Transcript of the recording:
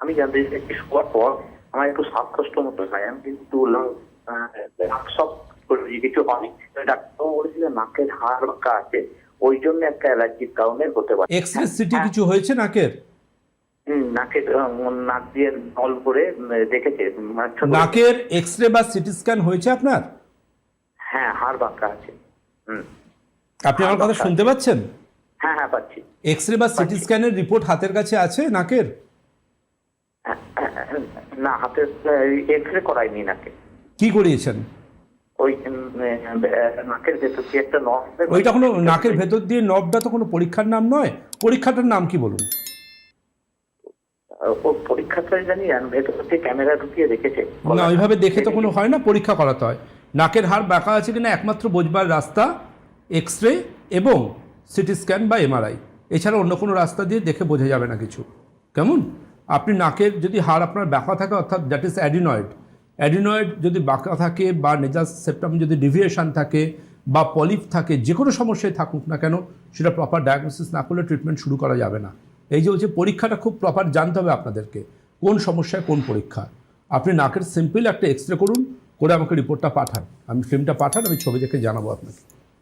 আমি জানতে চাইছি শোয়ার পর আমার একটু শ্বাসকষ্ট মতো হয়, আমি কিন্তু সব কিছু হয়নি। ডাক্তার বলেছিলেন নাকের হাড় বাঁকা আছে, ওই জন্য একটা অ্যালার্জির কারণে হতে পারে। এক্স রে সিটি কিছু হয়েছে নাকের? নাকের নাক দিয়ে নল করে দেখেছে, মানে ছোট। নাকের এক্স রে বা সিটি স্ক্যান হয়েছে আপনার? হ্যাঁ, হাড় বাঁকা আছে। আপনি আমার কথা শুনতে পাচ্ছেন? হ্যাঁ হ্যাঁ, পাচ্ছি। এক্স রে বা সিটি স্ক্যানের রিপোর্ট হাতের কাছে আছে নাকের? না, হাতে এক্স রে করাইনি নাকে। কি করিয়েছেন? ওই নাকের ভেতর দিয়ে একটা ওইটা কোনো নাকের ভেতর দিয়ে নবটা তো কোনো পরীক্ষার নাম নয়। পরীক্ষাটার নাম কি বলুন? ও পরীক্ষাটা জানি ভেতর থেকে ক্যামেরা ঢুকিয়ে দেখেছে। না, ওইভাবে দেখে তো কোনো হয় না, পরীক্ষা করাতে হয়। নাকের হাড় বাঁকা আছে কিনা একমাত্র বোঝবার রাস্তা এক্স রে এবং সিটি স্ক্যান বা এমআরআই, এছাড়া অন্য কোনো রাস্তা দিয়ে দেখে বোঝা যাবে না কিছু। কেমন? আপনি নাকের যদি হাড় আপনার বাঁকা থাকে, অর্থাৎ দ্যাট ইজ অ্যাডিনয়েড যদি বাঁকা থাকে বা নেজাস সেপ্টাম যদি ডিভিয়েশন থাকে বা পলিপ থাকে, যে কোনো সমস্যায় থাকুক না কেন, সেটা প্রপার ডায়াগনোসিস না করলে ট্রিটমেন্ট শুরু করা যাবে না। এই যে হচ্ছে পরীক্ষাটা খুব প্রপার জানতে হবে আপনাদেরকে, কোন সমস্যায় কোন পরীক্ষা। আপনি নাকের সিম্পল একটা এক্স রে করুন, করে আমাকে রিপোর্টটা পাঠান, আমি ফিল্মটা পাঠান, আমি ছবি দেখে জানাবো আপনাকে।